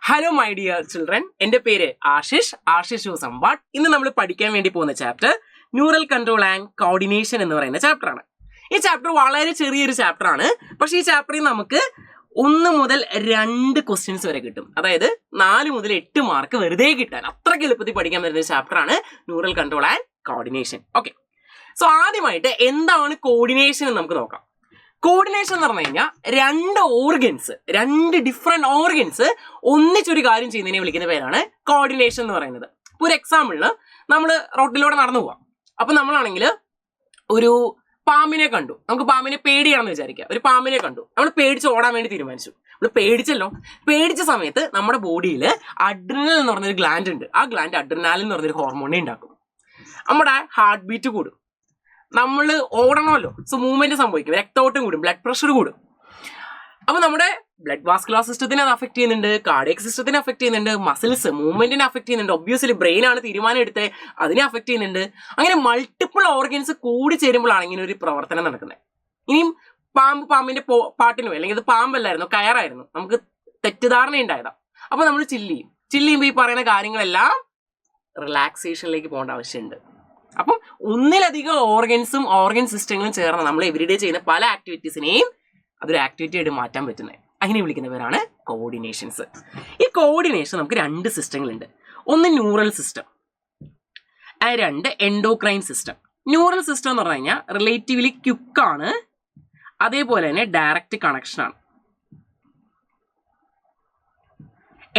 Hello my dear children, എൻ്റെ പേര് Ashish somewhat. ഇന്ന് നമ്മൾ പഠിക്കാൻ വേണ്ടി പോകുന്ന chapter neural control and coordination എന്ന് പറയുന്ന ചാപ്റ്റർ ആണ്. ഈ ചാപ്റ്റർ വളരെ ചെറിയൊരു ചാപ്റ്റർ ആണ്. പക്ഷേ ഈ ചാപ്റ്ററിൽ നമുക്ക് 1 മുതൽ 2 ക്വസ്റ്റ്യൻസ് വരെ കിട്ടും. അതായത് 4 മുതൽ 8 മാർക്ക് വെറുതെ കിട്ടാൻ അത്രയ്ക്ക് എളുപ്പത്തിൽ പഠിക്കാൻ പറ്റുന്ന ഒരു ചാപ്റ്റർ ആണ് neural control and coordination. Okay, so ആദ്യമായിട്ട് എന്താണ് കോർഡിനേഷൻ എന്ന് നമുക്ക് നോക്കാം. കോർഡിനേഷൻ എന്ന് പറഞ്ഞു കഴിഞ്ഞാൽ 2 ഡിഫറെന്റ് ഓർഗൻസ് ഒന്നിച്ചൊരു കാര്യം ചെയ്യുന്നതിനെ വിളിക്കുന്ന പേരാണ് കോർഡിനേഷൻ എന്ന് പറയുന്നത്. ഇപ്പോൾ ഒരു എക്സാമ്പിളിന് നമ്മൾ റോഡിലൂടെ നടന്നു പോവാം. അപ്പൊ നമ്മളാണെങ്കിൽ ഒരു പാമ്പിനെ കണ്ടു, നമുക്ക് പാമ്പിനെ പേടിയാണെന്ന് വിചാരിക്കുക. ഒരു പാമ്പിനെ കണ്ടു, നമ്മൾ പേടിച്ച് ഓടാൻ വേണ്ടി തീരുമാനിച്ചു. നമ്മൾ പേടിച്ച സമയത്ത് നമ്മുടെ ബോഡിയിൽ അഡ്രിനൽ എന്ന് പറഞ്ഞൊരു ഗ്ലാൻഡ് ഉണ്ട്. ആ ഗ്ലാൻഡ് അഡ്രിനാലിൻ എന്ന് പറഞ്ഞൊരു ഹോർമോണിനെ ഉണ്ടാക്കും. നമ്മുടെ ഹാർട്ട് ബീറ്റ് കൂടും. നമ്മൾ ഓടണമല്ലോ, സോ മൂവ്മെന്റ് സംഭവിക്കും, രക്തോട്ടം കൂടും, ബ്ലഡ് പ്രഷർ കൂടും. അപ്പൊ നമ്മുടെ ബ്ലഡ് വാസ്കുലർ സിസ്റ്റത്തിനെ അത് അഫക്ട് ചെയ്യുന്നുണ്ട്, കാർഡിയക് സിസ്റ്റത്തിനെ അഫക്ട് ചെയ്യുന്നുണ്ട്, മസിൽസ് മൂവ്മെന്റിനെ അഫക്ട് ചെയ്യുന്നുണ്ട്, ഒബ്വിയസ്ലി ബ്രെയിൻ ആണ് തീരുമാനം എടുത്ത് അതിനെ അഫക്ട് ചെയ്യുന്നുണ്ട്. അങ്ങനെ മൾട്ടിപ്പിൾ ഓർഗൻസ് കൂടി ചേരുമ്പോഴാണ് ഇങ്ങനെ ഒരു പ്രവർത്തനം നടക്കുന്നത്. ഇനിയും പാമ്പിന്റെ പാട്ടിനോ അല്ലെങ്കിൽ ഇത് പാമ്പല്ലായിരുന്നു, കയറായിരുന്നു, നമുക്ക് തെറ്റിദ്ധാരണ ഉണ്ടായതാ. അപ്പൊ നമ്മൾ ചില്ല് ചെയ്യുമ്പോൾ ഈ പറയുന്ന കാര്യങ്ങളെല്ലാം റിലാക്സേഷനിലേക്ക് പോകേണ്ട ആവശ്യമുണ്ട്. അപ്പം ഒന്നിലധികം ഓർഗൻ സിസ്റ്റങ്ങളും ചേർന്ന് നമ്മൾ എവരിഡേ ചെയ്യുന്ന പല ആക്ടിവിറ്റീസിനെയും അതൊരു ആക്ടിവിറ്റി ആയിട്ട് മാറ്റാൻ പറ്റുന്നത്, അതിനെ വിളിക്കുന്നവരാണ് കോർഡിനേഷൻസ്. ഈ കോർഡിനേഷൻ നമുക്ക് 2 സിസ്റ്റങ്ങളുണ്ട്. ഒന്ന് neural system, 2 endocrine system. Neural system എന്ന് പറഞ്ഞു കഴിഞ്ഞാൽ റിലേറ്റീവ്ലി ക്വിക്കാണ്, അതേപോലെ തന്നെ ഡയറക്റ്റ് കണക്ഷൻ ആണ്.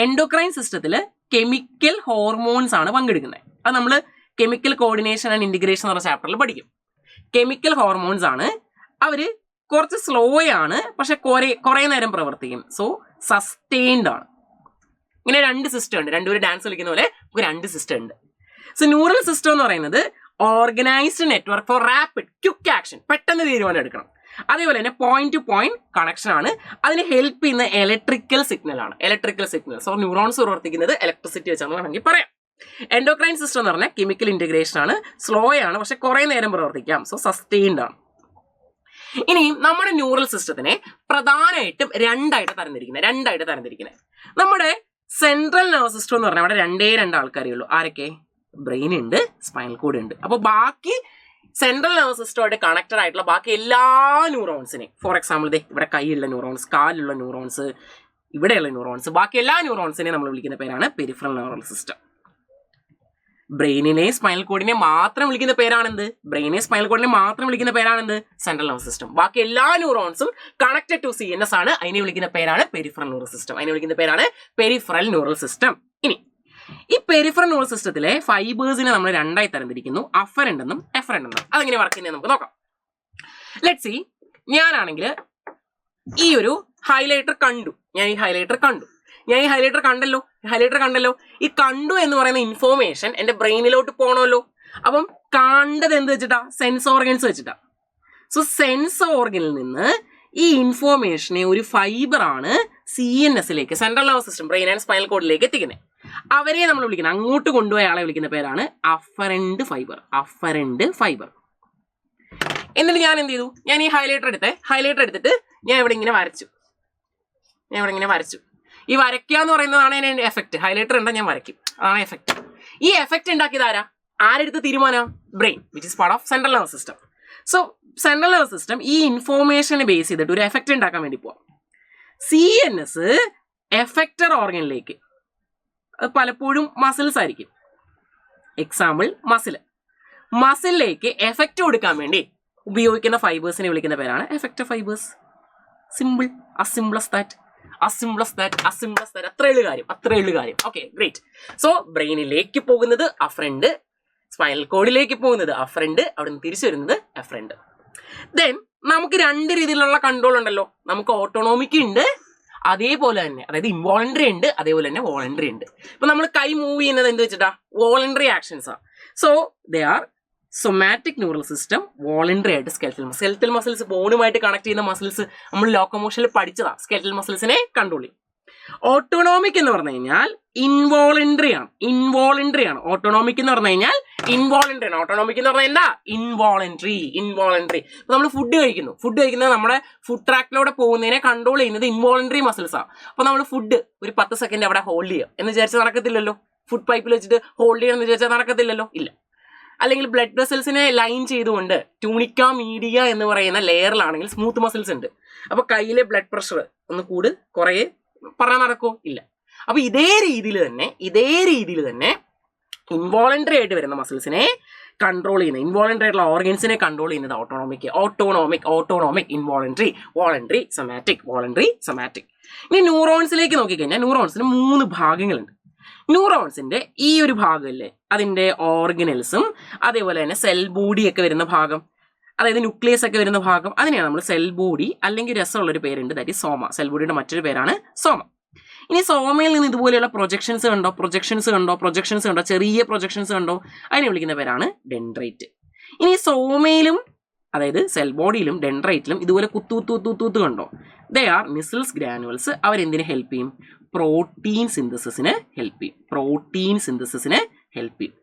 എൻഡോക്രൈൻ സിസ്റ്റത്തിൽ കെമിക്കൽ ഹോർമോൺസ് ആണ് പങ്കെടുക്കുന്നത്. അത് നമ്മൾ കെമിക്കൽ കോർഡിനേഷൻ ആൻഡ് ഇന്റഗ്രേഷൻ എന്ന് പറഞ്ഞ ചാപ്റ്ററിൽ പഠിക്കും. കെമിക്കൽ ഹോർമോൺസ് ആണ്, അവര് കുറച്ച് സ്ലോ ആണ്, പക്ഷെ കുറെ നേരം പ്രവർത്തിക്കും. സോ സസ്റ്റെയിൻഡ് ആണ്. ഇങ്ങനെ 2 സിസ്റ്റം ഉണ്ട്. രണ്ടുപേരും ഡാൻസ് കളിക്കുന്ന പോലെ 2 സിസ്റ്റം ഉണ്ട്. സോ ന്യൂറൽ സിസ്റ്റം എന്ന് പറയുന്നത് organised network four rapid quick action, പെട്ടെന്ന് തീരുമാനം എടുക്കണം. അതേപോലെ തന്നെ പോയിന്റ് ടു പോയിന്റ് കണക്ഷൻ ആണ്. അതിന് ഹെൽപ്പ് ചെയ്യുന്ന ഇലക്ട്രിക്കൽ സിഗ്നൽ ആണ്. സോ ന്യൂറോൺസ് പ്രവർത്തിക്കുന്നത് ഇലക്ട്രിസിറ്റി വെച്ചാണെന്ന് വേണമെങ്കിൽ പറയാം. എൻഡോക്രൈൻ സിസ്റ്റം എന്ന് പറഞ്ഞാൽ കെമിക്കൽ ഇന്റഗ്രേഷൻ ആണ്, സ്ലോ ആണ്, പക്ഷെ കുറെ നേരം പ്രവർത്തിക്കാം. സോ സസ്റ്റെയിൻഡ് ആണ്. ഇനി നമ്മുടെ ന്യൂറൽ സിസ്റ്റത്തിനെ പ്രധാനമായിട്ടും രണ്ടായിട്ട് തരംതിരിക്കുന്നത്. നമ്മുടെ സെൻട്രൽ നെർവസ് സിസ്റ്റം എന്ന് പറഞ്ഞാൽ അവിടെ 2 ആൾക്കാരേ ഉള്ളൂ. ആരൊക്കെ? ബ്രെയിൻ ഉണ്ട്, സ്പൈനൽ കോഡ് ഉണ്ട്. അപ്പൊ ബാക്കി സെൻട്രൽ നെർവസ് സിസ്റ്റമായിട്ട് കണക്റ്റഡ് ആയിട്ടുള്ള ബാക്കി എല്ലാ ന്യൂറോൺസിനെയും, ഫോർ എക്സാമ്പിൾ ഇവിടെ കൈയുള്ള ന്യൂറോൺസ്, കാലുള്ള ന്യൂറോൺസ്, ഇവിടെയുള്ള ന്യൂറോൺസ്, ബാക്കി എല്ലാ ന്യൂറോൺസിനെയും നമ്മൾ വിളിക്കുന്ന പേരാണ് പെരിഫറൽ നെർവൽ സിസ്റ്റം. ബ്രെയിനിനെ സ്പൈനൽ കോഡിനെ മാത്രം വിളിക്കുന്ന പേരാണെന്ത്? Central nervous system. ബാക്കി എല്ലാ ന്യൂറോൺസും കണക്റ്റഡ് ടു CNS ആണ്. അതിനെ വിളിക്കുന്ന പേരാണ് പെരിഫറൽ ന്യൂറൽ സിസ്റ്റം. ഇനി ഈ പെരിഫറൽ ന്യൂറൽ സിസ്റ്റത്തിലെ ഫൈബേഴ്സിനെ നമ്മൾ 2ആയി തരംതിരിക്കുന്നു, അഫറന്റ് എന്നും എഫറന്റ് എന്നും. അതെങ്ങനെ വർക്ക് ചെയ്യുന്നത് നമുക്ക് നോക്കാം. ലെറ്റ്സ് സീ, ഞാനാണെങ്കിൽ ഈ ഒരു ഹൈലൈറ്റർ കണ്ടു. ഞാൻ ഈ ഹൈലൈറ്റർ കണ്ടല്ലോ. ഈ കണ്ടു എന്ന് പറയുന്ന ഇൻഫോർമേഷൻ എന്റെ ബ്രെയിനിലോട്ട് പോകണമല്ലോ. അപ്പം കണ്ടത് എന്ത് വെച്ചിട്ടാ? സെൻസ് ഓർഗൻസ് വെച്ചിട്ടാ. സോ സെൻസ് ഓർഗനിൽ നിന്ന് ഈ ഇൻഫോർമേഷനെ ഒരു ഫൈബറാണ് CNSലേക്ക്, central nervous system, brain and spinal കോഡിലേക്ക് എത്തിക്കുന്നത്. അവരെ നമ്മൾ വിളിക്കുന്നത്, അങ്ങോട്ട് കൊണ്ടുപോയ ആളെ വിളിക്കുന്ന പേരാണ് അഫറന്റ് ഫൈബർ. എന്നിട്ട് ഞാൻ എന്ത് ചെയ്തു? ഞാൻ ഈ ഹൈലൈറ്റർ എടുത്തിട്ട് ഞാൻ ഇവിടെ ഇങ്ങനെ വരച്ചു. ഈ വരയ്ക്കുക എന്ന് പറയുന്നതാണ് എൻ്റെ എഫക്റ്റ്. ഹൈലൈറ്റർ ഉണ്ടാ ഞാൻ വരയ്ക്കും, അതാണ് എഫക്റ്റ്. ഈ എഫക്റ്റ് ഉണ്ടാക്കിയത് ആരെടുത്ത് തീരുമാനം? Brain, which is part of central nervous system. So central nervous system ഈ ഇൻഫോർമേഷനെ ബേസ് ചെയ്തിട്ട് ഒരു എഫക്റ്റ് ഉണ്ടാക്കാൻ വേണ്ടി പോവാം. CNS എഫക്റ്റർ ഓർഗനിലേക്ക്, അത് പലപ്പോഴും മസിൽസ് ആയിരിക്കും. എക്സാമ്പിൾ മസിലിലേക്ക് എഫക്റ്റ് കൊടുക്കാൻ വേണ്ടി ഉപയോഗിക്കുന്ന ഫൈബേഴ്സിനെ വിളിക്കുന്ന പേരാണ് എഫക്റ്റർ ഫൈബേഴ്സ്. സിമ്പിൾ, അത്രേ ഉള്ളു കാര്യം. Okay, great. സോ ബ്രെയിനിലേക്ക് പോകുന്നത് അഫറന്റ്, സ്പൈനൽ കോഡിലേക്ക് പോകുന്നത് അഫറന്റ്, അവിടെ നിന്ന് തിരിച്ചു വരുന്നത് എഫറന്റ്. ദെൻ നമുക്ക് 2 രീതിയിലുള്ള കൺട്രോൾ ഉണ്ടല്ലോ. നമുക്ക് ഓട്ടോണോമിക് ഉണ്ട്, അതേപോലെ തന്നെ, അതായത് ഇൻവോളണ്ടറി ഉണ്ട്, അതേപോലെ തന്നെ വോളണ്ടറി ഉണ്ട്. ഇപ്പൊ നമ്മൾ കൈ മൂവ് ചെയ്യുന്നത് എന്ത് വെച്ചിട്ടാ? വോളണ്ടറി ആക്ഷൻസ് ആ. So they R somatic neural system, voluntary ആയിട്ട് സ്കെൽറ്റൽ മസിൽസ്, ബോണുമായിട്ട് കണക്ട് ചെയ്യുന്ന മസിൽസ് നമ്മൾ ലോക്കോമോഷനിൽ പഠിച്ചതാ. സ്കെൽറ്റൽ മസിൽസിനെ കൺട്രോൾ ചെയ്യും. ഓട്ടോണോമിക് എന്ന് പറഞ്ഞു കഴിഞ്ഞാൽ ഇൻവോളണ്ടറി ആണ്. ഓട്ടോണോമിക് എന്ന് പറഞ്ഞു കഴിഞ്ഞാൽ ഇൻവോളണ്ടറി ആണ്. ഓട്ടോണോമിക് എന്ന് പറഞ്ഞാൽ എന്താ? ഇൻവോളണ്ടറി. നമ്മൾ ഫുഡ് കഴിക്കുന്നത് നമ്മുടെ ഫുഡ് ട്രാക്കിലൂടെ പോകുന്നതിനെ കൺട്രോൾ ചെയ്യുന്നത് ഇൻവോളണ്ടറി മസിൽസ് ആണ്. അപ്പൊ നമ്മൾ ഫുഡ് ഒരു 10 സെക്കൻഡ് അവിടെ ഹോൾഡ് ചെയ്യുക എന്ന് വിചാരിച്ചാൽ നടക്കത്തില്ലല്ലോ. ഫുഡ് പൈപ്പിൽ വെച്ചിട്ട് ഹോൾഡ് ചെയ്യണം എന്ന് വിചാരിച്ചാൽ നടക്കത്തില്ലല്ലോ, ഇല്ല. അല്ലെങ്കിൽ ബ്ലഡ് വെസൽസിനെ ലൈൻ ചെയ്തുകൊണ്ട് ട്യൂണിക്ക മീഡിയ എന്ന് പറയുന്ന ലെയറിലാണെങ്കിൽ സ്മൂത്ത് മസിൽസ് ഉണ്ട്. അപ്പൊ കയ്യിലെ ബ്ലഡ് പ്രഷർ ഒന്ന് കുറേ പറഞ്ഞാൽ നടക്കുമോ? ഇല്ല. അപ്പൊ ഇതേ രീതിയിൽ തന്നെ ഇൻവോളണ്ടറി ആയിട്ട് വരുന്ന മസിൽസിനെ കൺട്രോൾ ചെയ്യുന്നത്, ഇൻവോളണ്ടറി ആയിട്ടുള്ള ഓർഗൻസിനെ കൺട്രോൾ ചെയ്യുന്നത് ഓട്ടോണോമിക്, ഇൻവോളണ്ടറി, വോളണ്ടറി, സൊമാറ്റിക്. ഇനി ന്യൂറോൺസിലേക്ക് നോക്കിക്കഴിഞ്ഞാൽ ന്യൂറോൺസിന് 3 ഭാഗങ്ങളുണ്ട്. ന്യൂറോൺസിന്റെ ഈ ഒരു ഭാഗമല്ലേ അതിന്റെ ഓർഗനൽസും അതേപോലെ തന്നെ സെൽ ബോഡി ഒക്കെ വരുന്ന ഭാഗം, അതായത് ന്യൂക്ലിയസ് ഒക്കെ വരുന്ന ഭാഗം, അതിനെയാണ് നമ്മൾ സെൽ ബോഡി, അല്ലെങ്കിൽ രസമുള്ളൊരു പേരുണ്ട്, ദാറ്റ് ഈസ് സോമ. സെൽ ബോഡിയുടെ മറ്റൊരു പേരാണ് സോമ. ഇനി സോമയിൽ നിന്ന് ഇതുപോലെയുള്ള പ്രൊജക്ഷൻസ് കണ്ടോ, ചെറിയ പ്രൊജക്ഷൻസ് കണ്ടോ, അതിനെ വിളിക്കുന്ന പേരാണ് ഡെൻഡ്രൈറ്റ്. ഇനി സോമയിലും അതായത് സെൽ ബോഡിയിലും ഡെൻഡ്രൈറ്റിലും ഇതുപോലെ കുത്തു കണ്ടോ, ദേ ആർ നിസിൽസ് ഗ്രാനുവൽസ്. അവരെന്തിനെ ഹെൽപ്പ് ചെയ്യും? പ്രോട്ടീൻ സിന്തസിസിന് ഹെൽപ്പ് ചെയ്യും.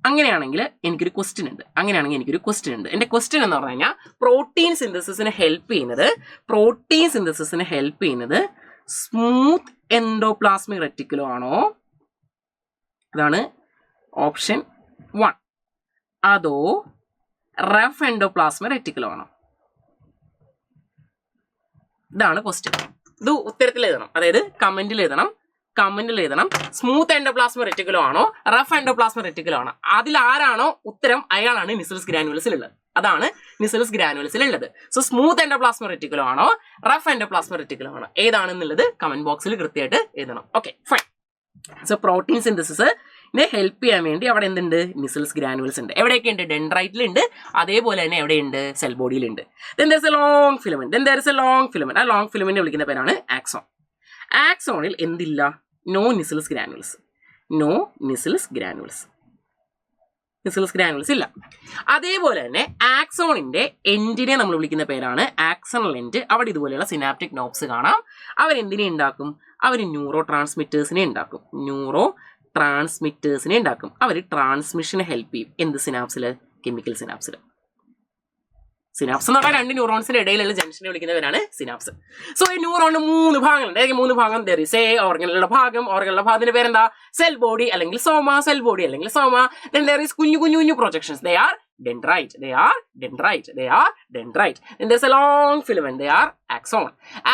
അങ്ങനെയാണെങ്കിൽ എനിക്കൊരു ക്വസ്റ്റ്യൻ ഉണ്ട്. എൻ്റെ ക്വസ്റ്റ്യൻ എന്ന് പറഞ്ഞു കഴിഞ്ഞാൽ പ്രോട്ടീൻ സിന്തസിസിന് ഹെൽപ്പ് ചെയ്യുന്നത് സ്മൂത്ത് എൻഡോപ്ലാസ്മിക് റെറ്റിക്കുലം ആണോ? അതാണ് ഓപ്ഷൻ 1. അതോ റഫ് എൻഡോപ്ലാസ്മിക് റെറ്റിക്കുലം ആണോ? ഇതാണ് ക്വസ്റ്റ്യൻ. ഇത് ഉത്തരത്തിൽ എഴുതണം, അതായത് കമന്റിൽ എഴുതണം. സ്മൂത്ത് എൻഡോപ്ലാസ്മിക് റെറ്റിക്കുലം ആണോ റഫ് എൻഡോപ്ലാസ്മിക് റെറ്റിക്കുലം ആണോ? അതിൽ ആരാണോ ഉത്തരം അയാളാണ് നിസിൽസ് ഗ്രാനുവൽസിലുള്ളത്. അതാണ് നിസിൽസ് ഗ്രാനുവൽസിലുള്ളത്. സോ സ്മൂത്ത് എൻഡോപ്ലാസ്മിക് റെറ്റിക്കുലം ആണോ റഫ് എൻഡോപ്ലാസ്മിക് റെറ്റിക്കുലം ആണോ ഏതാണെന്നുള്ളത് കമന്റ് ബോക്സിൽ കൃത്യമായിട്ട് എഴുതണം. Okay, fine. സോ പ്രോട്ടീൻ സിന്തസിസിനെ ഹെൽപ്പ് ചെയ്യാൻ വേണ്ടി അവിടെ എന്തുണ്ട്? നിസിൽസ് ഗ്രാനുവൽസ് ഉണ്ട്. എവിടെയൊക്കെ ഉണ്ട്? ഡെൻഡ്രൈറ്റിലുണ്ട്, അതേപോലെ തന്നെ എവിടെയുണ്ട്? സെൽ ബോഡിയിലുണ്ട്. Then there is a long filament. ആ ലോങ് ഫിലമെന്റ് വിളിക്കുന്ന പേരാണ് ആക്സോൺ. ആക്സോണിൽ എന്തില്ല? നോ നിസിൽസ് ഗ്രാനുവൽസ് ഇല്ല. അതേപോലെ തന്നെ ആക്സോണിന്റെ എൻഡിനെ നമ്മൾ വിളിക്കുന്ന പേരാണ് ആക്സണൽ എൻഡ്. അവിടെ ഇതുപോലെയുള്ള സിനാപ്റ്റിക് നോബ്സ് കാണാം. അവരെന്തിനെ ഉണ്ടാക്കും? അവർ ന്യൂറോ ട്രാൻസ്മിറ്റേഴ്സിനെ ഉണ്ടാക്കും. അവർ ട്രാൻസ്മിഷനെ ഹെൽപ്പ് ചെയ്യും. എന്ത് സിനാപ്സിൽ? കെമിക്കൽ സിനാപ്സിൽ. സിനാപ്സ് എന്ന് പറഞ്ഞാൽ 2 ന്യൂറോൺസിന്റെ ഇടയിലുള്ള ജംഗ്ഷനെ വിളിക്കുന്നവരാണ് സിനാപ്സ്. സോ ഈ ന്യൂറോണിന് 3 ഭാഗങ്ങളുണ്ട്. ഏതൊക്കെ 3 ഭാഗം? ഓർഗനുള്ള ഭാഗത്തിന്റെ പേരെന്താ? സെൽ ബോഡി അല്ലെങ്കിൽ സോമ. Then there is കുഞ്ഞു projections. They are dendrite. Then there's a long filament. They are axon.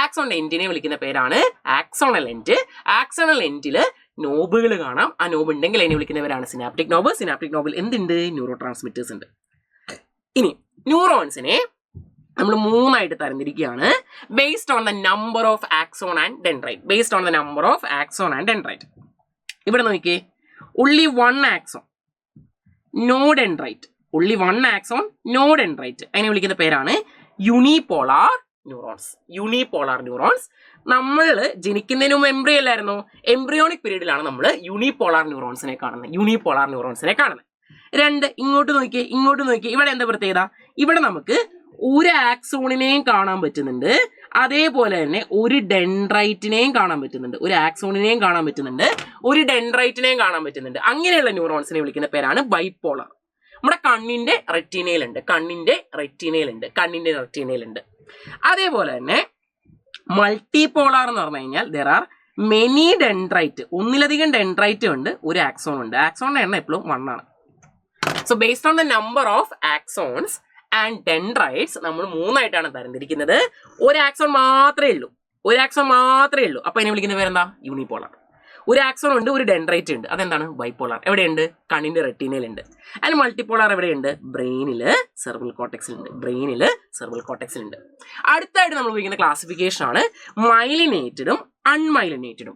ആക്സോണിന്റെ എൻഡിനെ വിളിക്കുന്ന പേരാണ് ആക്സോണൽ എൻഡ്. ആക്സോണൽ എൻഡില് നോബുകൾ കാണാം. ആ നോബ് ഉണ്ടെങ്കിൽ അതിനെ വിളിക്കുന്നവരാണ് സിനാപ്റ്റിക് നോബിൽ എന്തുണ്ട്? ന്യൂറോ ട്രാൻസ്മിറ്റേഴ്സ് ഉണ്ട്. ഇനി ന്യൂറോൺസിനെ നമ്മൾ 3 ആയിട്ട് തരംതിരിക്കുകയാണ്. Based on the number of axon and dendrite. ഇവിടെ നോക്കിയേ, only one axon, no dendrite. അതിനെ വിളിക്കുന്ന പേരാണ് യൂണിപോളാർ ന്യൂറോൺസ്. നമ്മൾ ജനിക്കുന്നതിന് മുമ്പ് എംബ്രിയോ അല്ലായിരുന്നു. എംബ്രിയോണിക് പീരീഡിലാണ് നമ്മൾ യൂണിപോളാർ ന്യൂറോൺസിനെ കാണുന്നത്. 2 ഇങ്ങോട്ട് നോക്കിയേ. ഇവിടെ എന്താ പ്രത്യേകത? ഇവിടെ നമുക്ക് ഒരു ആക്സോണിനെയും കാണാൻ പറ്റുന്നുണ്ട്, അതേപോലെ തന്നെ ഒരു ഡെൻഡ്രൈറ്റിനെയും കാണാൻ പറ്റുന്നുണ്ട്. അങ്ങനെയുള്ള ന്യൂറോൺസിനെ വിളിക്കുന്ന പേരാണ് ബൈപോളാർ. നമ്മുടെ കണ്ണിന്റെ റെറ്റിനയിലുണ്ട്. അതേപോലെ തന്നെ മൾട്ടിപോളാർ എന്ന് പറഞ്ഞു കഴിഞ്ഞാൽ there are many dendrite. ഒന്നിലധികം ഡെൻഡ്രൈറ്റ് ഉണ്ട്, ഒരു ആക്സോൺ ഉണ്ട്. ആക്സോണിന്റെ എണ്ണം എപ്പോഴും 1 ആണ്. So based on the number of axons and dendrites നമ്മൾ 3 ആയിട്ടാണ് തരംതിരിക്കുന്നത്. ഒരു ആക്സോൺ മാത്രമേ ഉള്ളൂ. അപ്പൊ അതിനെ വിളിക്കുന്ന പേരെന്താ? യൂണിപോളാർ. ഒരു ആക്സോൺ ഉണ്ട്, ഒരു ഡെൻഡ്രൈറ്റ് ഉണ്ട്. അതെന്താണ്? ബൈപോളാർ. എവിടെയുണ്ട്? കണ്ണിന്റെ റെറ്റിനയിലുണ്ട്. ആൻഡ് മൾട്ടിപോളാർ എവിടെയുണ്ട്? ബ്രെയിനില് സെർവൽ കോർട്ടെക്സിലുണ്ട്. അടുത്തായിട്ട് നമ്മൾ ഉപയോഗിക്കുന്ന ക്ലാസിഫിക്കേഷൻ ആണ് മൈലിനേറ്റഡും അൺമൈലിനേറ്റഡും.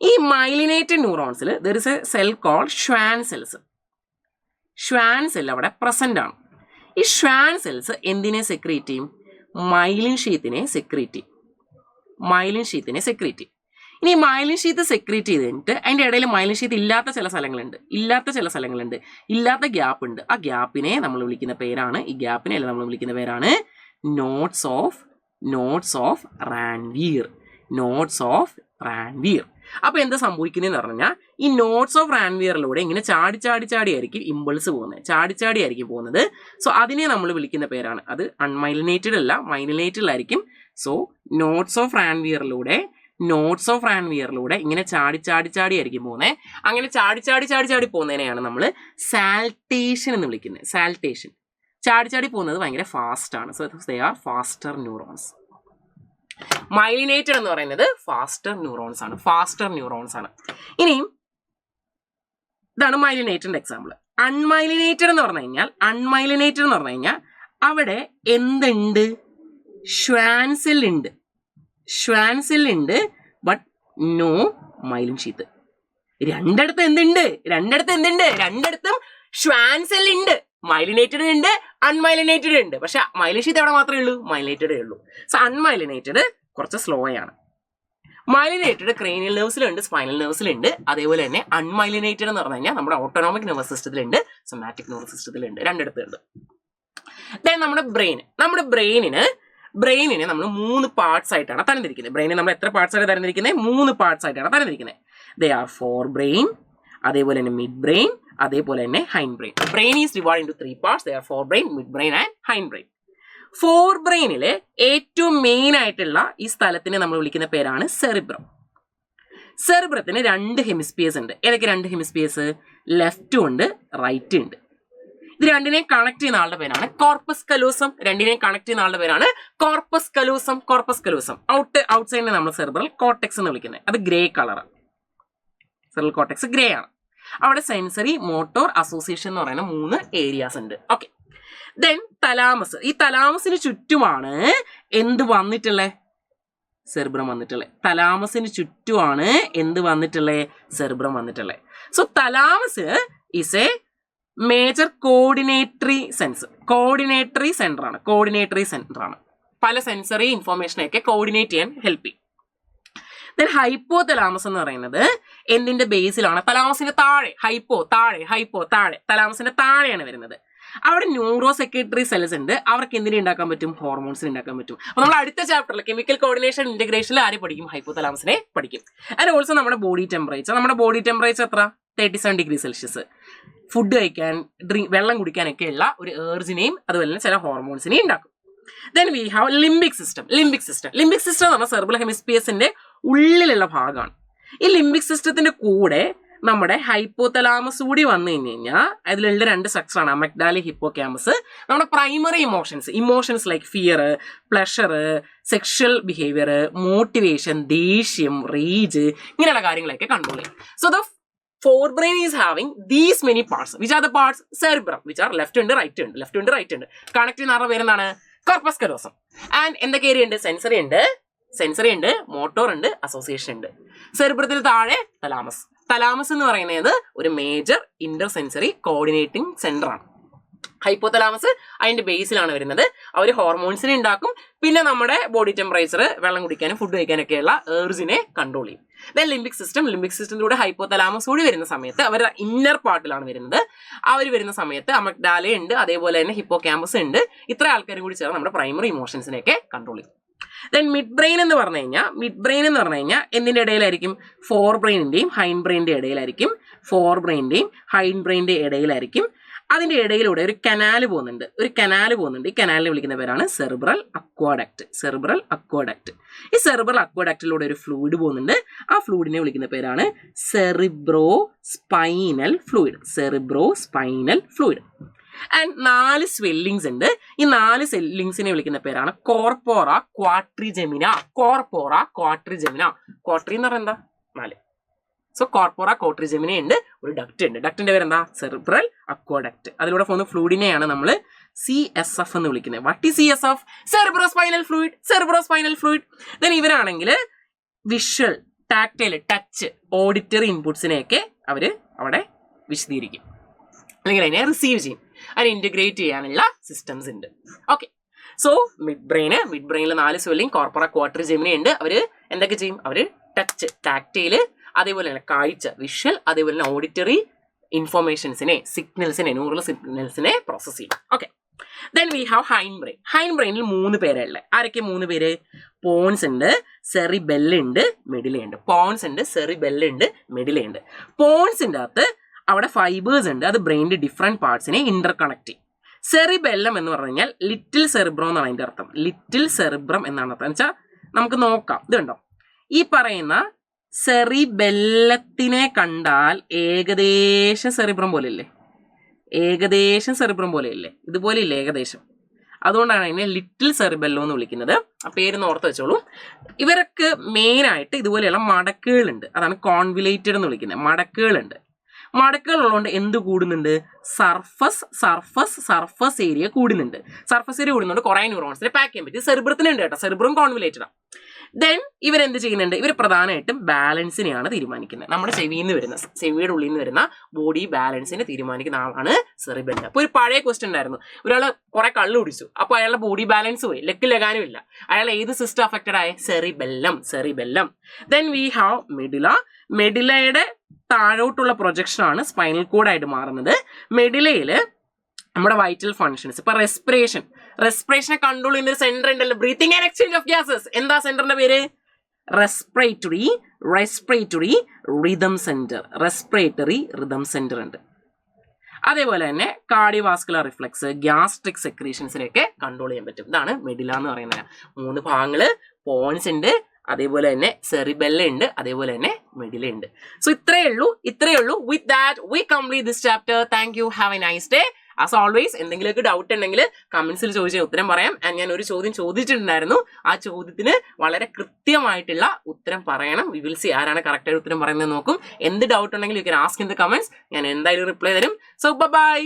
ഈ മൈലിനേറ്റഡ് ന്യൂറോൺസിൽ there is a cell called Schwann cells. Schwann cell അവിടെ പ്രസന്റ് ആണ്. ഈ ഷ്വാൻ സെൽസ് എന്തിനെ സെക്രീറ്റ് ചെയ്യും? മൈലിൻ ഷീത്തിനെ സെക്രീറ്റ് ചെയ്യും. ഇനി മൈലിൻ ഷീത്ത് സെക്രീറ്റ് ചെയ്ത് കഴിഞ്ഞിട്ട് അതിൻ്റെ ഇടയിൽ മൈലിൻ ഷീത്ത് ഇല്ലാത്ത ചില സ്ഥലങ്ങളുണ്ട്, ഇല്ലാത്ത ഗ്യാപ്പ് ഉണ്ട്. ആ ഗ്യാപ്പിനെ നമ്മൾ വിളിക്കുന്ന പേരാണ്, ഈ ഗ്യാപ്പിനെ നമ്മൾ വിളിക്കുന്ന പേരാണ് notes of Ranvier. Notes of Ranvier. അപ്പൊ എന്താ സംഭവിക്കുന്നതെന്ന് പറഞ്ഞാൽ ഈ നോട്ട്സ് ഓഫ് റാൻവിയറിലൂടെ ഇങ്ങനെ ചാടിയായിരിക്കും ഇമ്പൾസ് പോകുന്നത്, ചാടിയായിരിക്കും പോകുന്നത്. സോ അതിനെ നമ്മൾ വിളിക്കുന്ന പേരാണ്, അത് അൺമൈലിനേറ്റഡ് അല്ല, മൈലിനേറ്റഡ് സോ നോട്ട്സ് ഓഫ് റാൻവിയറിലൂടെ ഇങ്ങനെ ചാടിയായിരിക്കും പോകുന്നത്. അങ്ങനെ ചാടി പോകുന്നതിനെയാണ് നമ്മൾ സാൽട്ടേഷൻ എന്ന് വിളിക്കുന്നത്. സാൽട്ടേഷൻ, ചാടി പോകുന്നത് ഭയങ്കര ഫാസ്റ്റ് ആണ്. So they are faster neurons. Myelinated എന്ന് പറയുന്നത് ഫാസ്റ്റർ ന്യൂറോൺസ് ആണ്. ഇനിയും ഇതാണ് മൈലിനേറ്റഡ് എക്സാമ്പിൾ. അൺമൈലിനേറ്റഡ് എന്ന് പറഞ്ഞു കഴിഞ്ഞാൽ അവിടെ എന്തുണ്ട്? ഷ്വാൻ സെൽ ഉണ്ട് ബട്ട് നോ മൈലിൻ ഷീത്ത്. രണ്ടിടത്തും ഷ്വാൻ സെൽ ഉണ്ട്, മൈലിനേറ്റഡ് ഉണ്ട്, അൺമൈലിനേറ്റഡ് ഉണ്ട്. പക്ഷെ മൈലിൻ ഷീത്ത് എവിടെ മാത്രമേ ഉള്ളൂ? മൈലിനേറ്റഡേ ഉള്ളൂ. സോ അൺമൈലിനേറ്റഡ് കുറച്ച് സ്ലോ ആണ്. മൈലിനേറ്റഡ് ക്രേനിയൽ നെർവ്സിലുണ്ട്, സ്പൈനൽ നെർവ്സിലുണ്ട്. അതേപോലെ തന്നെ അൺമൈലിനേറ്റഡ് എന്ന് പറഞ്ഞു കഴിഞ്ഞാൽ നമ്മുടെ ഓട്ടോണോമിക് നെർവസ് സിസ്റ്റത്തിലുണ്ട്, സൊമാറ്റിക് നെർവസ് സിസ്റ്റത്തിലുണ്ട്, രണ്ടിടത്തുണ്ട്. ദെൻ നമ്മുടെ ബ്രെയിനിനെ നമ്മൾ 3 പാർട്സ് ആയിട്ടാണ് തരംതിരിക്കുന്നത്. ബ്രെയിനെ നമ്മൾ എത്ര പാർട്സ് ആയിട്ട് തരംതിരിക്കുന്നത്? 3 പാർട്സ് ആയിട്ടാണ് തരംതിരിക്കുന്നത്. ദേ ആർ ഫോർ ബ്രെയിൻ, അതേപോലെ തന്നെ മിഡ് ബ്രെയിൻ, അതേപോലെ തന്നെ hindbrain. Brain is divide into 3 parts. They are forebrain, midbrain and hindbrain. ഫോർ ബ്രെയിനിലെ ഏറ്റവും മെയിൻ ആയിട്ടുള്ള ഈ സ്ഥലത്തിനെ നമ്മൾ വിളിക്കുന്ന പേരാണ് സെറിബ്രം. സെറിബ്രത്തിന് 2 ഹെമിസ്ഫിയേഴ്സ് ഉണ്ട്. ഏതൊക്കെ 2 ഹെമിസ്ഫിയേഴ്സ്? ലെഫ്റ്റും ഉണ്ട്, റൈറ്റും ഉണ്ട്. ഇത് രണ്ടിനെയും കണക്ട് ചെയ്യുന്ന ആളുടെ പേരാണ് കോർപ്പസ് കലൂസം. ഔട്ട് സൈഡിനെ നമ്മൾ സെറിബ്രൽ കോർട്ടെക്സ് എന്ന് വിളിക്കുന്നത്. അത് ഗ്രേ കളറാണ്. സെറിബ്രൽ കോർട്ടെക്സ് ഗ്രേ ആണ്. അവിടെ സെൻസറി, മോട്ടോർ, അസോസിയേഷൻ എന്ന് പറയുന്ന 3 ഏരിയാസ് ഉണ്ട്. ഓക്കെ. Then thalamus. ഈ തലാമസിന് ചുറ്റുമാണ് എന്ത് വന്നിട്ടുള്ളത്? സെറിബ്രം വന്നിട്ടുള്ളത്. തലാമസിന് ചുറ്റുമാണ് എന്ത് വന്നിട്ടുള്ളത്? സെറിബ്രം വന്നിട്ടുള്ളത്. So thalamus is a major coordinatory centre ആണ്. പല സെൻസറി ഇൻഫോർമേഷനെയൊക്കെ കോർഡിനേറ്റ് ചെയ്യാൻ ഹെൽപ്പ് ചെയ്യും. ദെൻ ഹൈപ്പോ തലാമസ് എന്ന് പറയുന്നത് എന്തിന്റെ ബേസിലാണ്? തലാമസിന്റെ താഴെ. താഴെ തലാമസിന്റെ താഴെയാണ് വരുന്നത്. അവിടെ ന്യൂറോ സെക്രട്ടറി സെൽസ് ഉണ്ട്. അവർക്ക് എന്തിനെ ഉണ്ടാക്കാൻ പറ്റും? ഹോർമോൺസിനെ ഉണ്ടാക്കാൻ പറ്റും. അപ്പൊ നമ്മൾ അടുത്ത ചാപ്റ്ററിൽ കെമിക്കൽ കോർഡിനേഷൻ ഇന്റഗ്രേഷനിൽ ആര് പഠിക്കും? ഹൈപ്പോ തലാമസിനെ പഠിക്കും. ആൻഡ് ഓൾസോ നമ്മുടെ ബോഡി ടെമ്പറേച്ചർ എത്ര? 37 ഡിഗ്രി സെൽഷ്യസ്. ഫുഡ് കഴിക്കാൻ, വെള്ളം കുടിക്കാനൊക്കെ ഉള്ള ഒരു ഏർജിനെയും അതുപോലെ തന്നെ ചില ഹോർമോൺസിനെയും ഉണ്ടാക്കും. Then we have limbic system എന്ന് പറഞ്ഞാൽ സെറിബ്രൽ ഹെമിസ്ഫിയേഴ്സിന്റെ ഉള്ളിലുള്ള ഭാഗമാണ്. ഈ ലിംബിക് സിസ്റ്റത്തിന്റെ കൂടെ നമ്മുടെ ഹൈപ്പോതലാമസ് കൂടി വന്നു കഴിഞ്ഞാൽ അതിലുള്ള 2 സ്ട്രക്ചറാണ് അമഗ്ഡാല, ഹിപ്പോക്യാമ്പസ്. നമ്മുടെ primary emotions like fear, pleasure, sexual behaviour, motivation, ദേഷ്യം, റേജ്, ഇങ്ങനെയുള്ള കാര്യങ്ങളൊക്കെ കൺട്രോൾ ചെയ്യും. So the forebrain is having these many parts. Which are the parts? Cerebrum, which are left and right ഉണ്ട്. കണക്ട് ചെയ്യുന്ന ആരുടെ പേരെന്താണ്? Corpus callosum. ആൻഡ് എന്തൊക്കെ area ഉണ്ട്? സെൻസറി ഉണ്ട്, മോട്ടോർ ഉണ്ട്, അസോസിയേഷൻ ഉണ്ട്. സെറിബ്രത്തിൽ താഴെ തലാമസ് എന്ന് പറയുന്നത് ഒരു major Inter sensory coordinating centre ആണ്. ഹൈപ്പോതലാമസ് അതിന്റെ ബേസിലാണ് വരുന്നത്. അവർ ഹോർമോൺസിനെ ഉണ്ടാക്കും, പിന്നെ നമ്മുടെ ബോഡി ടെമ്പറേച്ചർ, വെള്ളം കുടിക്കാനും ഫുഡ് കഴിക്കാനൊക്കെയുള്ള ഏർജിനെ കൺട്രോൾ ചെയ്യും. ദെൻ ലിംബിക് സിസ്റ്റത്തിലൂടെ ഹൈപ്പോതലാമസ് കൂടി വരുന്ന സമയത്ത് അവരുടെ ഇന്നർ പാർട്ടിലാണ് വരുന്നത്. അവർ വരുന്ന സമയത്ത് അമഗ്ഡാല ഉണ്ട്, അതേപോലെ തന്നെ ഹിപ്പോക്യാമ്പസ് ഉണ്ട്. ഇത്ര ആൾക്കാരും കൂടി ചേർന്ന് നമ്മുടെ പ്രൈമറി ഇമോഷൻസിനെയൊക്കെ കൺട്രോൾ ചെയ്യും. ദെൻ മിഡ് ബ്രെയിൻ എന്ന് പറഞ്ഞു കഴിഞ്ഞാൽ എന്തിന്റെ ഇടയിലായിരിക്കും? Four ബ്രെയിനിന്റെയും hind ബ്രെയിനിന്റെ ഇടയിലായിരിക്കും. അതിന്റെ ഇടയിലൂടെ ഒരു കനാൽ പോകുന്നുണ്ട്. ഈ കനാലിനെ വിളിക്കുന്ന പേരാണ് സെറിബ്രൽ അക്വാഡക്റ്റ്. ഈ സെറിബ്രൽ അക്വാഡക്റ്റിലൂടെ ഒരു ഫ്ലൂയിഡ് പോകുന്നുണ്ട്. ആ ഫ്ലൂയിഡിനെ വിളിക്കുന്ന പേരാണ് cerebro spinal fluid. And 4 swellings ഉണ്ട്. ഈ 4 സ്വെല്ലിങ്സിനെ വിളിക്കുന്ന പേരാണ് കോർപ്പോറ ക്വാട്രിജെമിന. ക്വാട്രി എന്ന് പറഞ്ഞാൽ എന്താ? 4. സോ കോർപ്പോറ ക്വാട്രിജെമിന ഉണ്ട്. ഒരു ഡക്റ്റ് ഉണ്ട്. ഡക്റ്റിന്റെ പേരെന്താ? Cerebral aqueduct. അതിലൂടെ പോകുന്ന ഫ്ലൂയിഡിനെയാണ് നമ്മൾ CSF എന്ന് വിളിക്കുന്നത്. What is CSF? Cerebro spinal fluid. Then ഇവരാണെങ്കിൽ വിഷ്വൽ, ടാക്ടൈൽ, ടച്ച്, ഓഡിറ്ററി ഇൻപുട്സിനെയൊക്കെ അവര് അവിടെ വിശദീകരിക്കും, അല്ലെങ്കിൽ അതിനെ റിസീവ് ചെയ്യും. അതിനെ ഇന്റഗ്രേറ്റ് ചെയ്യാനുള്ള സിസ്റ്റംസ് ഉണ്ട്. ഓക്കെ. സോ മിഡ് ബ്രെയിനിൽ 4 സ്വെല്ലിംഗ്, കോർപ്പോറ ക്വാട്രിജെമിന ഉണ്ട്. അവര് എന്തൊക്കെ ചെയ്യും? അവര് ടച്ച്, ടാക്ടൈല്, അതേപോലെ തന്നെ കാഴ്ച, വിഷ്വൽ, അതേപോലെ തന്നെ ഓഡിറ്ററി ഇൻഫോർമേഷൻസിനെ, ന്യൂറൽ സിഗ്നൽസിനെ പ്രോസസ് ചെയ്യും. Okay. Then we have hind brain. Hind ബ്രെയിനിൽ 3 പേരല്ലേ? ആരൊക്കെ 3 പേര്? പോൺസ് ഉണ്ട്, സെറിബെല്ലം ഉണ്ട്, മെഡില ഉണ്ട്. പോൺസ് ഉണ്ട്, സെറിബെല്ലം ഉണ്ട്, മെഡില ഉണ്ട്. പോൺസിന്റെ അകത്ത് അവിടെ ഫൈബേഴ്സ് ഉണ്ട്, അത് ബ്രെയിനിന്റെ ഡിഫറെന്റ് പാർട്സിനെ ഇന്റർ കണക്ട് ചെയ്യും. സെറിബെല്ലം എന്ന് പറഞ്ഞു കഴിഞ്ഞാൽ ലിറ്റിൽ സെറിബ്രം എന്നാണ് അതിന്റെ അർത്ഥം. ലിറ്റിൽ സെറിബ്രം എന്നാണ് അർത്ഥം. എന്ന് വെച്ചാൽ നമുക്ക് നോക്കാം, ഇത് കണ്ടോ, ഈ പറയുന്ന സെറിബെല്ലത്തിനെ കണ്ടാൽ ഏകദേശം സെറിബ്രം പോലെ ഇല്ലേ? ഏകദേശം സെറിബ്രം പോലെ ഇല്ലേ? ഇതുപോലെ ഇല്ലേ ഏകദേശം? അതുകൊണ്ടാണ് അതിനെ ലിറ്റിൽ സെറിബെല്ലം എന്ന് വിളിക്കുന്നത്. ആ പേര് ഓർത്ത് വെച്ചോളൂ. ഇവർക്ക് മെയിനായിട്ട് ഇതുപോലെയുള്ള മടക്കുകളുണ്ട്, അതാണ് കോൺവിലേറ്റഡ് എന്ന് വിളിക്കുന്നത്. മടക്കുകളുണ്ട്. മടക്കുകൾ ഉള്ളതുകൊണ്ട് എന്ത് കൂടുന്നുണ്ട്? സർഫസ് ഏരിയ കൂടുന്നുണ്ട്. സർഫസ് ഏരിയ കൂടുന്നുണ്ട് കുറെ ന്യൂറോൺസിനെ പാക്ക് ചെയ്യാൻ പറ്റും. സെറിബ്രത്തിനുണ്ട് കേട്ടോ, സെറിബ്രം കോൺവിലേറ്റഡാണ്. ദെൻ ഇവരെന്ത് ചെയ്യുന്നുണ്ട്? ഇവർ പ്രധാനമായിട്ടും ബാലൻസിനെയാണ് തീരുമാനിക്കുന്നത്. നമ്മുടെ ചെവിയുടെ ഉള്ളിൽ നിന്ന് വരുന്ന ബോഡി ബാലൻസിനെ തീരുമാനിക്കുന്ന ആളാണ് സെറിബെല്ലം. അപ്പോൾ ഒരു പഴയ ക്വസ്റ്റ്യൻ ഉണ്ടായിരുന്നു, ഒരാൾ കുറെ കള്ളു കുടിച്ചു, അപ്പോൾ അയാളുടെ ബോഡി ബാലൻസ് പോയി, ലഗാനും ഇല്ല. അയാൾ ഏത് സിസ്റ്റം അഫക്റ്റഡ് ആയ? Cerebellum. Then we have medulla. മെഡിലയുടെ താഴോട്ടുള്ള പ്രൊജക്ഷൻ ആണ് സ്പൈനൽ കോഡായിട്ട് മാറുന്നത്. മെഡിലയില് നമ്മുടെ വൈറ്റൽ ഫങ്ഷൻസ്, ഇപ്പൊ റെസ്പിറേഷനെ കൺട്രോൾ ചെയ്യുന്ന ഒരു സെന്റർ ഉണ്ടല്ലോ, breathing and exchange of gases. എന്താ സെന്ററിന്റെ പേര്? റെസ്പിറേറ്ററി റിതം സെന്റർ ഉണ്ട്. അതേപോലെ തന്നെ കാർഡിയോവാസ്കുലർ റിഫ്ലക്സ്, ഗ്യാസ്ട്രിക് സെക്രീഷൻസിനെയൊക്കെ കൺട്രോൾ ചെയ്യാൻ പറ്റും. ഇതാണ് മെഡില എന്ന് പറയുന്നത്. 3 ഭാഗങ്ങള്, പോൺസ് ഉണ്ട്, അതേപോലെ തന്നെ സെറിബെല്ലം ഉണ്ട്, അതേപോലെ തന്നെ മെഡില ഉണ്ട്. സോ ഇത്രയേ ഉള്ളൂ. With that we complete this chapter. Thank you. Have A nice day. As always എന്തെങ്കിലുമൊക്കെ ഡൗട്ട് ഉണ്ടെങ്കിൽ കമന്റ്സിൽ ചോദിച്ചാൽ ഉത്തരം പറയാം. ഞാൻ ഒരു ചോദ്യം ചോദിച്ചിട്ടുണ്ടായിരുന്നു, ആ ചോദ്യത്തിന് വളരെ കൃത്യമായിട്ടുള്ള ഉത്തരം പറയണം. വി വിൽ സി ആരാണ് കറക്റ്റായിട്ട് ഉത്തരം പറയുന്നത് നോക്കും. എന്ത് ഡൗട്ട് ഉണ്ടെങ്കിലും you can ask in the comments. ഞാൻ എന്തായാലും റിപ്ലൈ തരും. So by.